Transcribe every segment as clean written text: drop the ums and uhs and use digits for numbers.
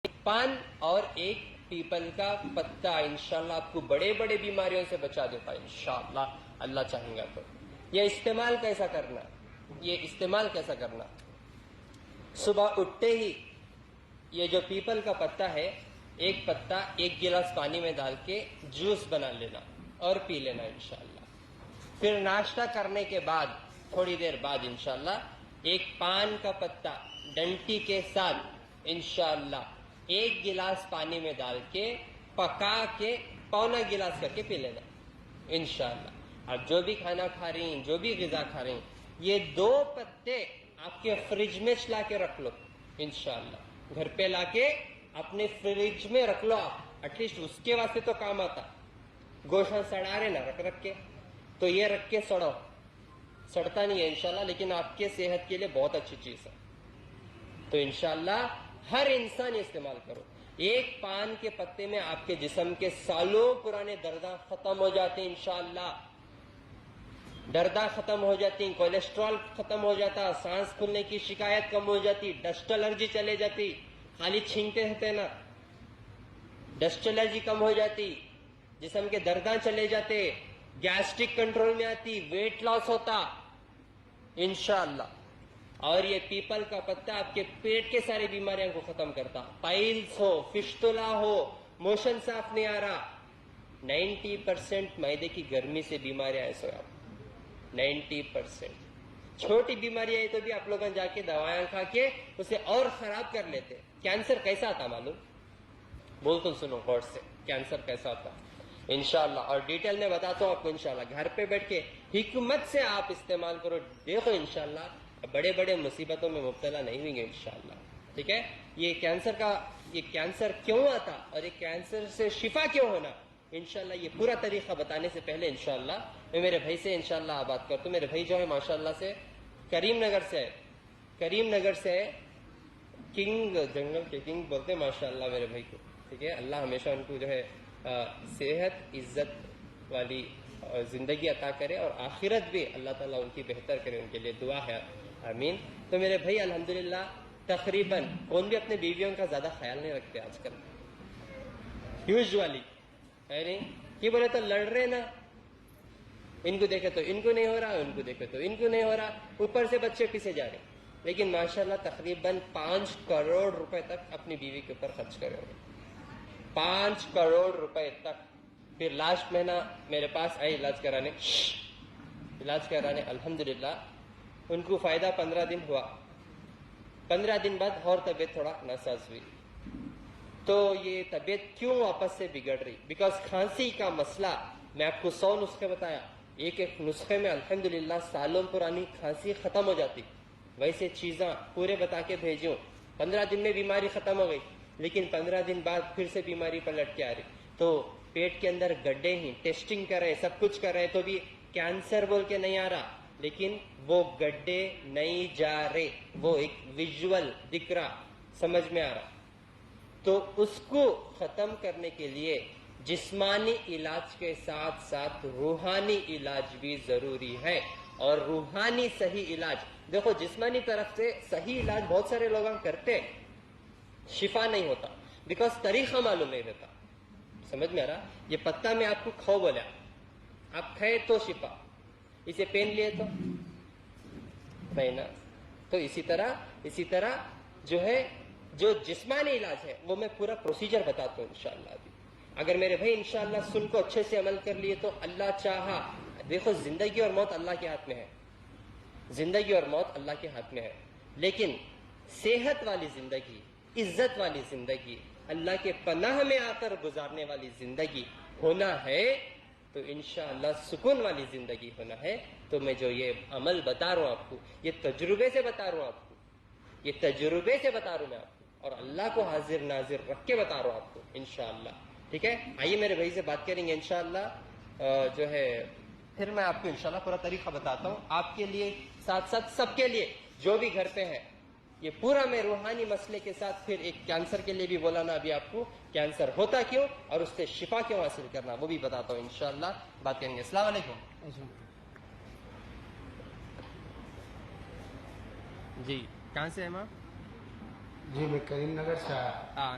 پان اور ایک پیپل کا پتا انشاءاللہ آپ کو بڑے بڑے بیماریوں سے بچا دیتا ہے انشاءاللہ، اللہ چاہیں گا تو۔ یہ استعمال کیسا کرنا، یہ استعمال کیسا کرنا، صبح اٹھتے ہی یہ جو پیپل کا پتا ہے، ایک پتا 1 گلاس پانی میں ڈال کے جوس بنا لینا اور پی لینا انشاءاللہ۔ پھر ناشتہ کرنے کے بعد تھوڑی دیر بعد انشاءاللہ ایک پان کا پتا ڈنٹی کے ساتھ انشاءاللہ 1 گلاس پانی میں ڈال کے پکا کے پونا گلاس کر کے پی لینا انشاءاللہ۔ آپ جو بھی کھانا کھا رہی ہیں، جو بھی غذا کھا رہی ہیں، یہ 2 پتے آپ کے فریج میں لا کے رکھ لو انشاءاللہ۔ گھر پہ لا کے اپنے فریج میں رکھ لو آپ، ایٹ لیسٹ اس کے واسطے تو کام آتا۔ گوشت سڑا رہے نا رکھ کے، تو یہ رکھ کے سڑو، سڑتا نہیں ہے انشاءاللہ، لیکن آپ کے صحت کے لیے بہت اچھی چیز ہے۔ تو انشاءاللہ ہر انسان استعمال کرو۔ ایک پان کے پتے میں آپ کے جسم کے سالوں پرانے درداں ختم ہو جاتے ہیں انشاءاللہ، درداں ختم ہو جاتی ہیں، کولیسٹرول ختم ہو جاتا، سانس پھولنے کی شکایت کم ہو جاتی، ڈسٹ الرجی چلے جاتی، خالی چھینکتے رہتے نا، ڈسٹ الرجی کم ہو جاتی، جسم کے درداں چلے جاتے، گیسٹرک کنٹرول میں آتی، ویٹ لاس ہوتا انشاءاللہ۔ اور یہ پیپل کا پتا آپ کے پیٹ کے سارے بیماریاں کو ختم کرتا، پائلز ہو، فشتولا ہو، موشن صاف نہیں آ رہا، 90% معدے کی گرمی سے بیماریاں ایسے آپ 90%۔ چھوٹی بیماری ہے تو بھی آپ لوگ جا کے دوائیں کھا کے اسے اور خراب کر لیتے۔ کینسر کیسا آتا معلوم؟ بول تو سنو غور سے، کینسر کیسا آتا انشاءاللہ، اور ڈیٹیل میں بتاتا ہوں آپ کو انشاءاللہ۔ گھر پہ بیٹھ کے حکمت سے آپ استعمال کرو، دیکھو انشاءاللہ بڑے بڑے مصیبتوں میں مبتلا نہیں ہوئیں گے انشاءاللہ، ٹھیک ہے؟ یہ کینسر کیوں آتا اور یہ کینسر سے شفا کیوں ہونا، انشاءاللہ یہ پورا طریقہ بتانے سے پہلے انشاءاللہ میں میرے بھائی سے انشاءاللہ بات کرتا ہوں۔ میرے بھائی جو ہے ماشاءاللہ سے کریم نگر سے ہے، کریم نگر سے ہے، کنگ، جنگل کے کنگ بولتے ہیں ماشاءاللہ میرے بھائی کو، ٹھیک ہے؟ اللہ ہمیشہ ان کو جو ہے صحت، عزت والی زندگی عطا کرے، اور آخرت بھی اللہ تعالیٰ ان کی بہتر کرے، ان کے لیے دعا ہے، آمین۔ تو میرے بھائی الحمدللہ تقریباً کون بھی اپنے بیویوں کا زیادہ خیال نہیں رکھتے آج کل، یوزولی ہے نہیں، یہ بولے تو لڑ رہے نا، ان کو دیکھے تو ان کو نہیں ہو رہا، ان کو دیکھے تو ان کو نہیں ہو رہا، اوپر سے بچے پیچھے جا رہے، لیکن ماشاءاللہ تقریباً 5 کروڑ روپے تک اپنی بیوی کے اوپر خرچ کرے ہوئے، 5 کروڑ روپے تک۔ پھر لاسٹ مہینہ میرے پاس آئے علاج کرانے، الحمدللہ ان کو فائدہ 15 دن ہوا، 15 دن بعد اور طبیعت تھوڑا ناساز ہوئی۔ تو یہ طبیعت کیوں واپس سے بگڑ رہی؟ بیکاز کھانسی کا مسئلہ، میں آپ کو 100 نسخے بتایا، ایک نسخے میں الحمدللہ سالوں پرانی کھانسی ختم ہو جاتی، ویسے چیزاں پورے بتا کے بھیجوں، 15 دن میں بیماری ختم ہو گئی، لیکن 15 دن بعد پھر سے بیماری پلٹ کے آ رہی۔ تو پیٹ کے اندر گڈھے ہیں، ٹیسٹنگ کر رہے، سب کچھ کر رہے، تو بھی کینسر بول کے نہیں آ رہا، لیکن وہ گڈھے نہیں جا رہے، وہ ایک ویژول دکھ رہا، سمجھ میں آ رہا۔ تو اس کو ختم کرنے کے لیے جسمانی علاج کے ساتھ ساتھ روحانی علاج بھی ضروری ہے، اور روحانی صحیح علاج، دیکھو جسمانی طرف سے صحیح علاج بہت سارے لوگ کرتے، شفا نہیں ہوتا، بیکاز طریقہ معلوم نہیں رہتا، سمجھ میں آ رہا؟ یہ پتا میں آپ کو کھاؤ بولا، آپ کھائے تو شفا، اسے پین لیے تو نہیں نا۔ تو اسی طرح جو ہے جو جسمانی علاج ہے وہ میں پورا پروسیجر بتاتا ہوں انشاءاللہ ابھی۔ اگر میرے بھائی انشاءاللہ سن کو اچھے سے عمل کر لیے تو اللہ چاہا، دیکھو زندگی اور موت اللہ کے ہاتھ میں ہے، زندگی اور موت اللہ کے ہاتھ میں ہے، لیکن صحت والی زندگی، عزت والی زندگی، اللہ کے پناہ میں آ کر گزارنے والی زندگی ہونا ہے، تو انشاءاللہ سکون والی زندگی ہونا ہے۔ تو میں جو یہ عمل بتا رہا ہوں آپ کو، یہ تجربے سے بتا رہا ہوں آپ کو، یہ تجربے سے بتا رہا ہوں میں آپ کو، اور اللہ کو حاضر ناظر رکھ کے بتا رہا ہوں آپ کو انشاءاللہ، ٹھیک ہے؟ آئیے میرے بھائی سے بات کریں گے انشاءاللہ، جو ہے پھر میں آپ کو انشاءاللہ پورا طریقہ بتاتا ہوں، آپ کے لیے ساتھ ساتھ سب کے لیے جو بھی گھر پہ ہے، یہ پورا میں روحانی مسئلے کے ساتھ پھر ایک کینسر کے لیے بھی بولا نا ابھی آپ کو، کینسر ہوتا کیوں اور اس سے شفا کیوں حاصل کرنا وہ بھی بتاتا ہوں انشاءاللہ، بات کریں گے۔ السلام علیکم۔ جی کہاں سے ہیں ماں؟ جی میں کریم نگر سے آیا۔ ہاں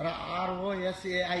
ROSAI,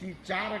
4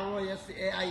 ROSAI,